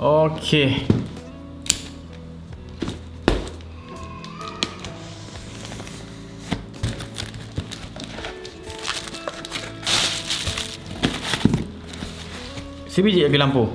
Okey. Sebiji lagi lampu.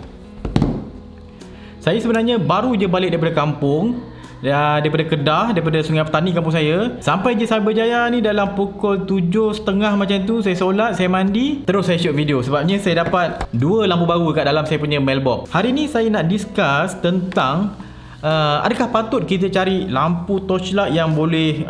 Saya sebenarnya baru je balik daripada kampung, daripada Kedah, daripada Sungai Petani kampung saya. Sampai je Cyberjaya ni dalam pukul 7.30 macam tu. Saya solat, saya mandi, terus saya shoot video. Sebabnya saya dapat 2 lampu baru kat dalam saya punya mailbox. Hari ni saya nak discuss tentang adakah patut kita cari lampu torchlight yang boleh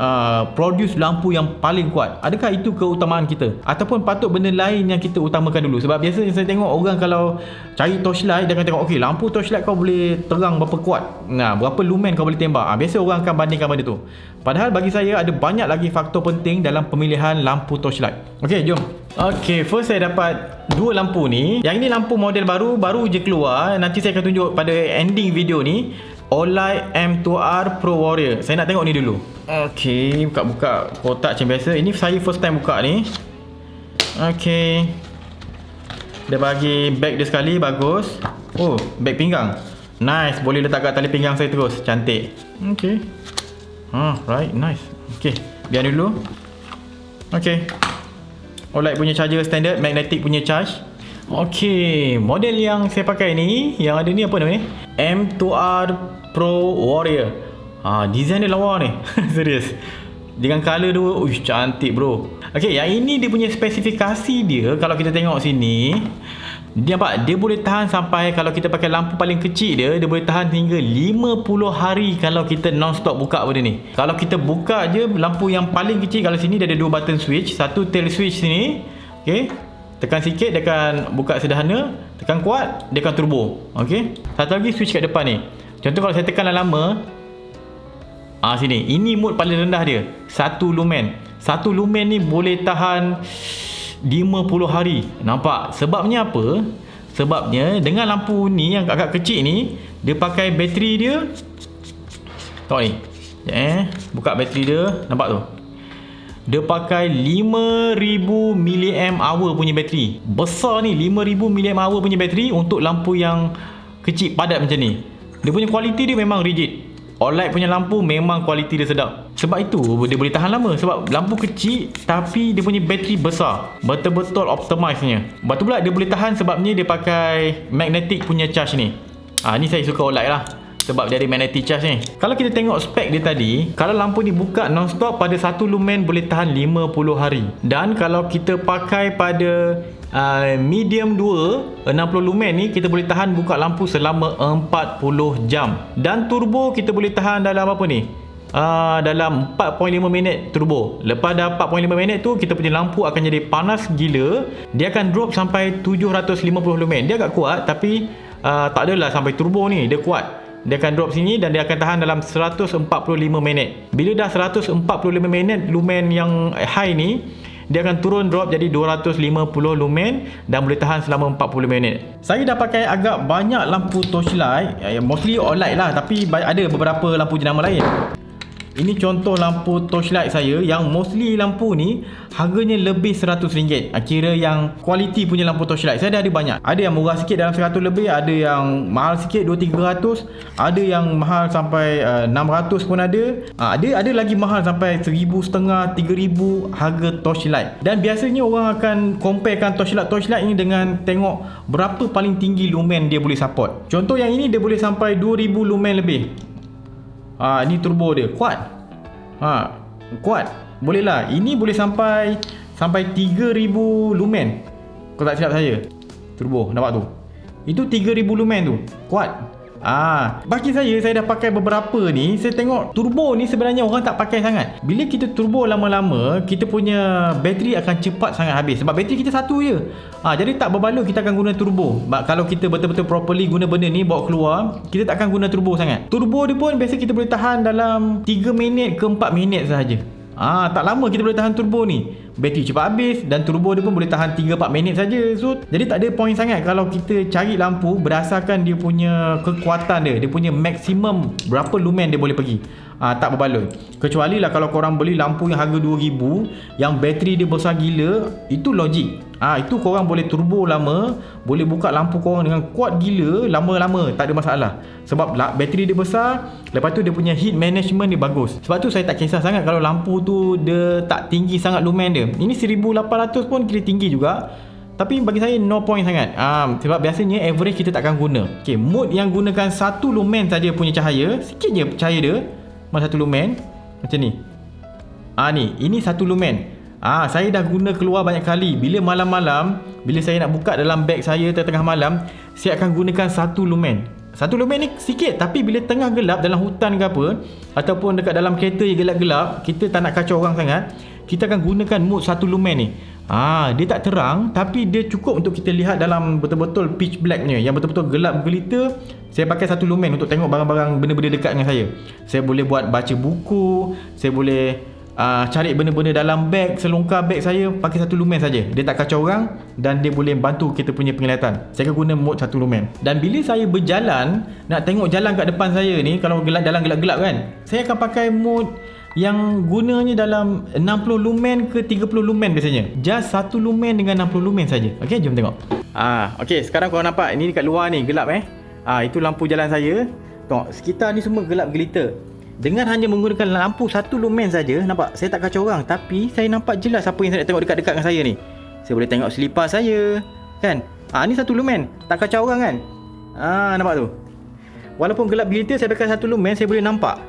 produce lampu yang paling kuat? Adakah itu keutamaan kita? Ataupun patut benda lain yang kita utamakan dulu? Sebab biasanya saya tengok orang kalau cari torchlight, dia akan tengok, okey, lampu torchlight kau boleh terang berapa kuat, berapa lumen kau boleh tembak. Biasa orang akan bandingkan benda tu. Padahal bagi saya ada banyak lagi faktor penting dalam pemilihan lampu torchlight. Okey, jom. Okey, first saya dapat 2 lampu ni. Yang ini lampu model baru je keluar. Nanti saya akan tunjuk pada ending video ni. Olight M2R Pro Warrior. Saya nak tengok ni dulu. Okey, buka kotak macam biasa. Ini saya first time buka ni. Okey. Dia bagi bag dia sekali, bagus. Oh, bag pinggang. Nice, boleh letak kat tali pinggang saya terus. Cantik. Okey. Right, nice. Okey, biar dulu. Okey. Olight punya charger standard, magnetic punya charge. Okey, model yang saya pakai ni, yang ada ni apa nama ni? M2R Pro Warrior. Design dia lawa ni. Serius. Dengan color dia, cantik bro. Okey, yang ini dia punya spesifikasi dia, kalau kita tengok sini, dia nampak, dia boleh tahan sampai, kalau kita pakai lampu paling kecil dia boleh tahan hingga 50 hari kalau kita non-stop buka benda ni. Kalau kita buka je lampu yang paling kecil, kalau sini dia ada 2 button switch, satu tail switch sini. Okey. Tekan sikit dia akan buka sederhana, tekan kuat dia akan turbo. Okey. Satu lagi switch kat depan ni. Contoh kalau saya tekan lama, sini. Ini mode paling rendah dia. 1 lumen. 1 lumen ni boleh tahan 50 hari. Nampak? Sebabnya apa? Sebabnya dengan lampu ni yang agak kecil ni, dia pakai bateri dia. Tengok ni. Buka bateri dia, nampak tu? Dia pakai 5000 mAh punya bateri. Besar ni, 5000 mAh punya bateri untuk lampu yang kecil padat macam ni. Dia punya kualiti dia memang rigid. Olight punya lampu memang kualiti dia sedap. Sebab itu dia boleh tahan lama. Sebab lampu kecil tapi dia punya bateri besar. Betul-betul optimize-nya. Lepas tu pula dia boleh tahan sebabnya dia pakai magnetic punya charge ni. Ni saya suka Olight lah, sebab dia ada magnetic charge ni. Kalau kita tengok spek dia tadi, kalau lampu ni buka non-stop pada 1 lumen boleh tahan 50 hari. Dan kalau kita pakai pada medium 2 60 lumen ni, kita boleh tahan buka lampu selama 40 jam. Dan turbo kita boleh tahan dalam apa ni? Dalam 4.5 minit turbo. Lepas dah 4.5 minit tu, kita punya lampu akan jadi panas gila. Dia akan drop sampai 750 lumen. Dia agak kuat tapi tak adalah sampai turbo ni. Dia kuat. Dia akan drop sini dan dia akan tahan dalam 145 minit. Bila dah 145 minit lumen yang high ni, dia akan turun drop jadi 250 lumen dan boleh tahan selama 40 minit. Saya dah pakai agak banyak lampu torchlight, mostly Olight lah, tapi ada beberapa lampu jenama lain. Ini contoh lampu torchlight saya yang mostly lampu ni harganya lebih RM100. Kira yang kualiti punya lampu torchlight saya dah ada banyak. Ada yang murah sikit dalam 100 lebih, ada yang mahal sikit 200-300, ada yang mahal sampai 600 pun ada. Ada lagi mahal sampai 1,500, 3,000 harga torchlight. Dan biasanya orang akan comparekan torchlight ni dengan tengok berapa paling tinggi lumen dia boleh support. Contoh yang ini dia boleh sampai 2,000 lumen lebih. Ni turbo dia kuat. Kuat. Boleh lah. Ini boleh sampai 3,000 lumen. Kalau tak silap saya. Turbo, nampak tu. Itu 3,000 lumen tu. Kuat. Bagi saya dah pakai beberapa ni, saya tengok turbo ni sebenarnya orang tak pakai sangat. Bila kita turbo lama-lama, kita punya bateri akan cepat sangat habis. Sebab bateri kita satu je. Jadi tak berbaloi kita akan guna turbo. Kalau kita betul-betul properly guna benda ni, bawa keluar, kita tak akan guna turbo sangat. Turbo dia pun biasa kita boleh tahan dalam 3 minit ke 4 minit sahaja. Tak lama kita boleh tahan turbo ni. bateri cepat habis, dan turbo dia pun boleh tahan 3-4 minit saja. So jadi tak ada point sangat kalau kita cari lampu berdasarkan dia punya kekuatan dia punya maksimum berapa lumen dia boleh pergi. Tak berbaloi. Kecuali lah kalau korang beli lampu yang harga 2,000 yang bateri dia besar gila, itu logik. Itu korang boleh turbo lama, boleh buka lampu korang dengan kuat gila lama-lama, tak ada masalah. Sebab bateri dia besar, lepas tu dia punya heat management dia bagus. Sebab tu saya tak kisah sangat kalau lampu tu dia tak tinggi sangat lumen dia. Ini 1800 pun kira tinggi juga. Tapi bagi saya no point sangat. Sebab biasanya average kita takkan guna. Okay, mode yang gunakan 1 lumen saja punya cahaya, sikit je cahaya dia, 1 lumen macam ni. Ni, ini 1 lumen. Saya dah guna keluar banyak kali. Bila malam-malam, bila saya nak buka dalam beg saya tengah malam, saya akan gunakan 1 lumen. 1 lumen ni sikit, tapi bila tengah gelap dalam hutan ke apa, ataupun dekat dalam kereta yang gelap-gelap, kita tak nak kacau orang sangat, kita akan gunakan mode 1 lumen ni. Dia tak terang, tapi dia cukup untuk kita lihat dalam betul-betul pitch black punya, yang betul-betul gelap gelita. Saya pakai 1 lumen untuk tengok barang-barang, benda-benda dekat dengan saya. Saya boleh buat baca buku, saya boleh cari benda-benda dalam beg, selongkar beg saya, pakai 1 lumen saja. Dia tak kacau orang dan dia boleh bantu kita punya penglihatan. Saya akan guna mode 1 lumen. Dan bila saya berjalan, nak tengok jalan kat depan saya ni, kalau jalan gelap-gelap kan, saya akan pakai mode yang gunanya dalam 60 lumen ke 30 lumen biasanya. Just 1 lumen dengan 60 lumen saja. Okey, jom tengok. Okey, sekarang korang nampak ini dekat luar ni gelap itu lampu jalan saya. Tengok, sekitar ni semua gelap gelita. Dengan hanya menggunakan lampu 1 lumen saja, nampak saya tak kacau orang, tapi saya nampak jelas apa yang saya nak tengok dekat-dekat dengan saya ni. Saya boleh tengok selipar saya, kan? Ni 1 lumen, tak kacau orang kan? Nampak tu? Walaupun gelap gelita, saya pakai 1 lumen, saya boleh nampak,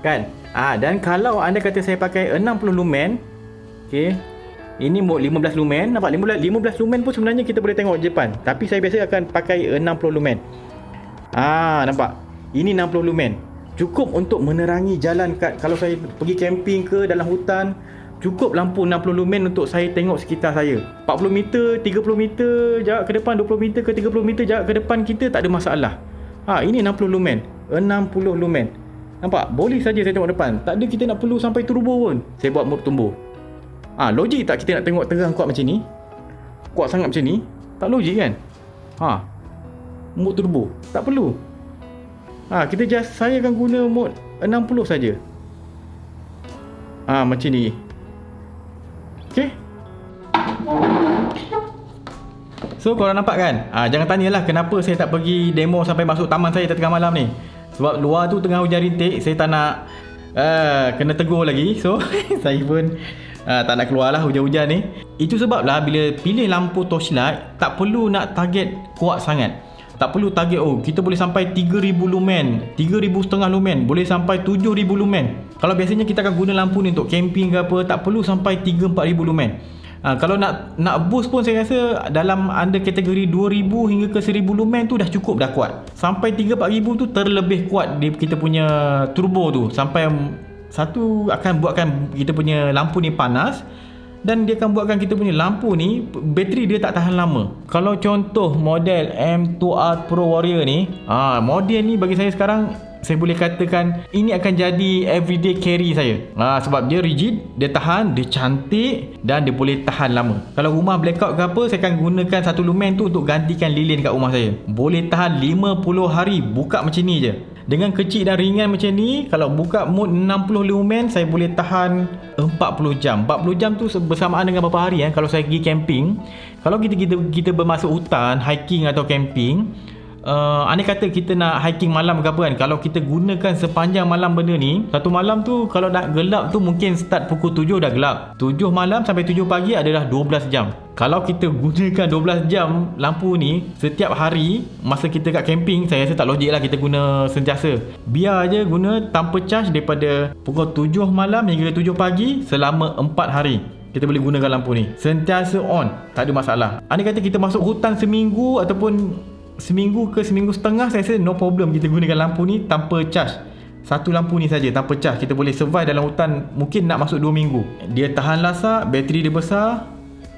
kan? Dan kalau anda kata saya pakai 60 lumen, okey, ini mode 15 lumen, nampak 15 lumen pun sebenarnya kita boleh tengok depan, tapi saya biasa akan pakai 60 lumen. Nampak? Ini 60 lumen. Cukup untuk menerangi jalan kalau saya pergi camping ke dalam hutan. Cukup lampu 60 lumen untuk saya tengok sekitar saya. 40 meter, 30 meter jarak ke depan, 20 meter ke 30 meter jarak ke depan kita, tak ada masalah. Ini 60 lumen, 60 lumen. Nampak? Boleh saja saya tengok depan. Tak ada kita nak perlu sampai turbo pun. Saya buat mode turbo. Logik tak kita nak tengok terang kuat macam ni? Kuat sangat macam ni? Tak logik kan? Mode turbo. Tak perlu. Kita saya akan guna mode 60 saja. Macam ni. Okey. So korang nampak kan? Jangan tanyalah kenapa saya tak pergi demo sampai masuk taman saya tengah malam ni. Sebab luar tu tengah hujan rintik, saya tak nak kena tegur lagi. So saya pun tak nak keluar lah hujan-hujan ni. Itu sebablah bila pilih lampu torchlight, tak perlu nak target kuat sangat. Tak perlu target kita boleh sampai 3,000 lumen, 3,500 lumen, boleh sampai 7,000 lumen. Kalau biasanya kita akan guna lampu ni untuk camping ke apa, tak perlu sampai 3-4,000 lumen. Kalau nak boost pun saya rasa dalam under kategori 2,000 hingga ke 1,000 lumen tu dah cukup, dah kuat. Sampai 3-4,000 tu terlebih kuat kita punya turbo tu. Sampai satu akan buatkan kita punya lampu ni panas, dan dia akan buatkan kita punya lampu ni, bateri dia tak tahan lama. Kalau contoh model M2R Pro Warrior ni, model ni bagi saya sekarang, saya boleh katakan ini akan jadi everyday carry saya. Sebab dia rigid, dia tahan, dia cantik, dan dia boleh tahan lama. Kalau rumah blackout ke apa, saya akan gunakan 1 lumen tu untuk gantikan lilin kat rumah saya. Boleh tahan 50 hari buka macam ni je. Dengan kecil dan ringan macam ni, kalau buka mode 60 lumen, saya boleh tahan 40 jam. 40 jam tu bersamaan dengan berapa hari kalau saya pergi camping. Kalau kita bermasuk hutan, hiking atau camping, andai kata kita nak hiking malam ke apa kan, kalau kita gunakan sepanjang malam benda ni, satu malam tu kalau nak gelap tu mungkin start pukul 7 dah gelap. 7 malam sampai 7 pagi adalah 12 jam. Kalau kita gunakan 12 jam lampu ni setiap hari masa kita kat camping, saya rasa tak logik lah kita guna sentiasa. Biar je guna tanpa charge daripada pukul 7 malam hingga 7 pagi selama 4 hari. Kita boleh gunakan lampu ni sentiasa on, tak ada masalah. Andai kata kita masuk hutan seminggu ataupun seminggu ke seminggu setengah, saya rasa no problem kita gunakan lampu ni tanpa charge. Satu lampu ni saja tanpa charge, kita boleh survive dalam hutan mungkin nak masuk 2 minggu. Dia tahan lasak, bateri dia besar,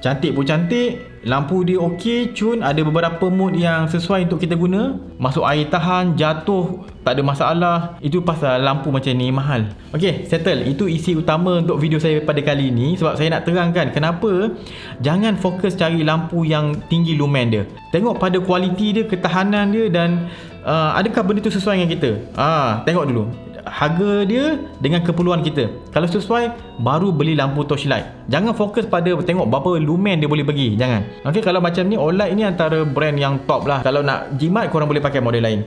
Cantik pun cantik, lampu dia okey, cun, ada beberapa mode yang sesuai untuk kita guna. Masuk air tahan, jatuh, tak ada masalah. Itu pasal lampu macam ni mahal. Okey, settle. Itu isi utama untuk video saya pada kali ni. Sebab saya nak terangkan kenapa jangan fokus cari lampu yang tinggi lumen dia. Tengok pada kualiti dia, ketahanan dia dan adakah benda tu sesuai dengan kita. Tengok dulu harga dia dengan keperluan kita. Kalau sesuai, baru beli lampu torchlight. Jangan fokus pada tengok berapa lumen dia boleh bagi. Jangan. Okey, kalau macam ni, OLED ni antara brand yang top lah. Kalau nak jimat, korang boleh pakai model lain.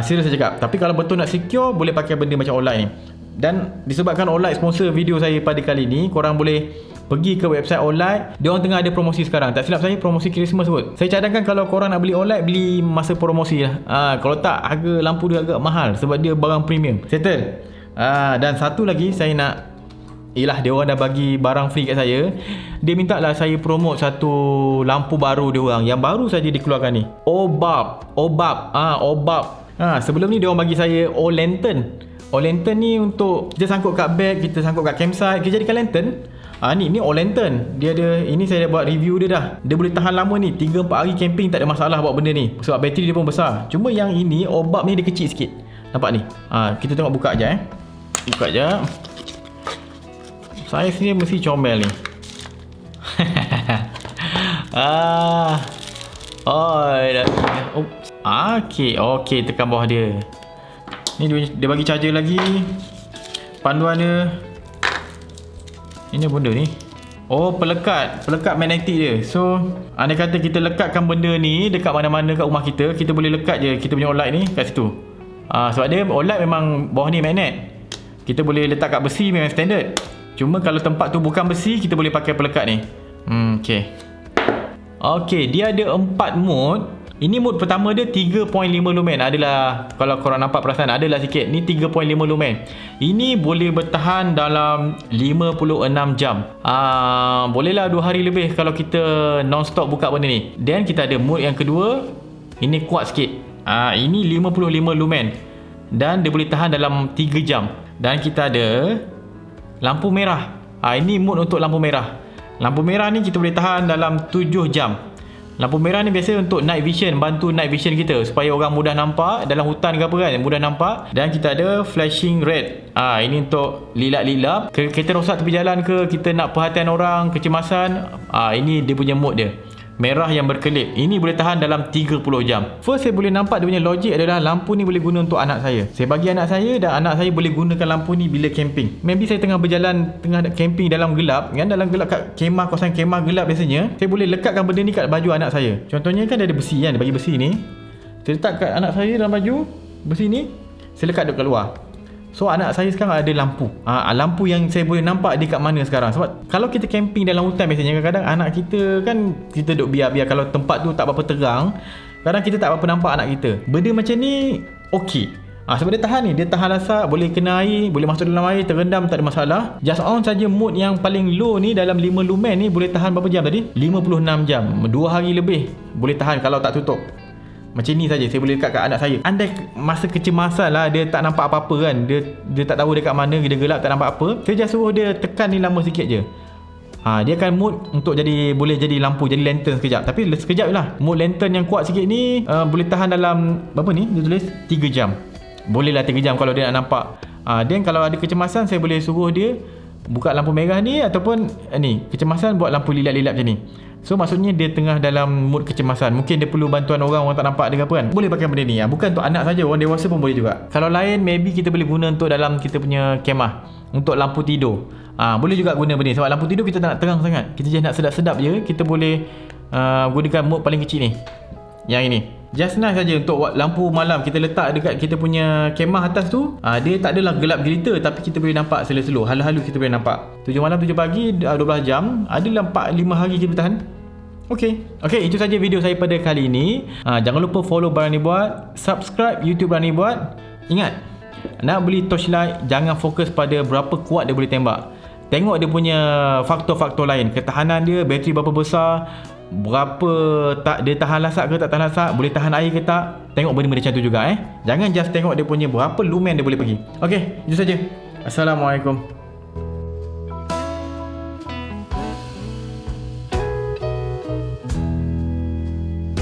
Serius saya cakap. Tapi kalau betul nak secure, boleh pakai benda macam OLED ni. Dan disebabkan OLED sponsor video saya pada kali ni, korang boleh pergi ke website OLED. Dia orang tengah ada promosi sekarang. Tak silap saya, promosi Christmas kot. Saya cadangkan kalau korang nak beli OLED, beli masa promosi lah. Kalau tak, harga lampu dia agak mahal sebab dia barang premium. Settle. Dan satu lagi saya nak, dia orang dah bagi barang free kat saya. Dia minta lah saya promote satu lampu baru dia orang, yang baru saja dikeluarkan ni. Obab. Sebelum ni dia orang bagi saya O-Lantern. O-Lantern ni untuk kita sangkut kat bag, kita sangkut kat campsite, kita jadikan lantern. Ni O-Lantern. Dia ada, ini saya dah buat review dia dah. Dia boleh tahan lama ni, 3-4 hari camping tak ada masalah buat benda ni. Sebab bateri dia pun besar. Cuma yang ini, Obab ni dia kecil sikit. Nampak ni? Kita tengok buka je Buka je. Saiz ni mesti comel ni. Okey, tekan bawah dia. Ni dia bagi charger lagi. Panduan dia. Ini benda ni. Pelekat magnetik dia. So andai kata kita lekatkan benda ni dekat mana-mana kat rumah kita, kita boleh lekat je kita punya OLED ni kat situ. Sebab dia OLED memang bawah ni magnet. Kita boleh letak kat besi, memang standard. Cuma kalau tempat tu bukan besi, kita boleh pakai pelekat ni. Okey, dia ada 4 mode. Ini mode pertama dia 3.5 lumen. Adalah, kalau korang nampak perasan, adalah sikit. Ni 3.5 lumen. Ini boleh bertahan dalam 56 jam. Bolehlah 2 hari lebih kalau kita non-stop buka benda ni. Dan kita ada mode yang kedua. Ini kuat sikit. Ini 55 lumen. Dan dia boleh tahan dalam 3 jam. Dan kita ada lampu merah. Ini mode untuk lampu merah. Lampu merah ni kita boleh tahan dalam 7 jam. Lampu merah ni biasa untuk night vision, bantu night vision kita supaya orang mudah nampak dalam hutan ke apa kan, mudah nampak. Dan kita ada flashing red. Ini untuk lilap-lilap. Kereta rosak tepi jalan ke, kita nak perhatian orang, kecemasan. Ini dia punya mode dia. Merah yang berkelip. Ini boleh tahan dalam 30 jam. First saya boleh nampak dia punya logik adalah lampu ni boleh guna untuk anak saya. Saya bagi anak saya dan anak saya boleh gunakan lampu ni bila camping. Maybe saya tengah berjalan, tengah camping dalam gelap kan, dalam gelap kat kemah, kawasan kemah gelap biasanya, saya boleh lekatkan benda ni kat baju anak saya. Contohnya kan dia ada besi kan, dia bagi besi ni. Saya letak kat anak saya dalam baju besi ni, saya lekat dekat luar. So anak saya sekarang ada lampu. Lampu yang saya boleh nampak dia kat mana sekarang. Sebab kalau kita camping dalam hutan biasanya, kadang-kadang anak kita kan, kita duk biar kalau tempat tu tak berapa terang, kadang kita tak berapa nampak anak kita. Benda macam ni okey. Sebab dia tahan ni, dia tahan lasak, boleh kena air, boleh masuk dalam air, terendam, tak ada masalah. Just on saja mode yang paling low ni, dalam 5 lumen ni boleh tahan berapa jam tadi? 56 jam. 2 hari lebih boleh tahan kalau tak tutup. Macam ni saja saya boleh lekat kat anak saya. Andai masa kecemasan lah, dia tak nampak apa-apa kan, dia tak tahu dekat mana, dia gelap tak nampak apa, saya just suruh dia tekan ni lama sikit je. Dia akan mode untuk boleh jadi lampu, jadi lantern sekejap. Tapi sekejap je lah. Mode lantern yang kuat sikit ni boleh tahan dalam berapa ni, dia tulis 3 jam. Boleh lah 3 jam kalau dia nak nampak. Dan kalau ada kecemasan, saya boleh suruh dia buka lampu merah ni, ataupun ni kecemasan buat lampu lilap-lilap macam ni. So maksudnya dia tengah dalam mood kecemasan, mungkin dia perlu bantuan orang tak nampak dia apa kan. Boleh pakai benda ni. Bukan untuk anak saja, orang dewasa pun boleh juga. Kalau lain maybe kita boleh guna untuk dalam kita punya kemah, untuk lampu tidur. Boleh juga guna benda ni. Sebab lampu tidur kita tak nak terang sangat, kita just nak sedap-sedap je. Kita boleh gunakan mode paling kecil ni, yang ini. Just nice saja untuk lampu malam. Kita letak dekat kita punya kemah atas tu. Dia tak adalah gelap gelita, tapi kita boleh nampak selo-selo, halu-halu kita boleh nampak. 7 malam 7 pagi 12 jam. Adalah 4-5 hari kita bertahan. Okey, itu saja video saya pada kali ini. Jangan lupa follow Barani Buat, subscribe YouTube Barani Buat. Ingat, nak beli torchlight jangan fokus pada berapa kuat dia boleh tembak. Tengok dia punya faktor-faktor lain. Ketahanan dia, bateri berapa besar, berapa dia tahan lasak ke tak tahan lasak, boleh tahan air ke tak. Tengok benda-benda macam tu juga. Jangan just tengok dia punya berapa lumen dia boleh pergi. Okey, itu saja. Assalamualaikum.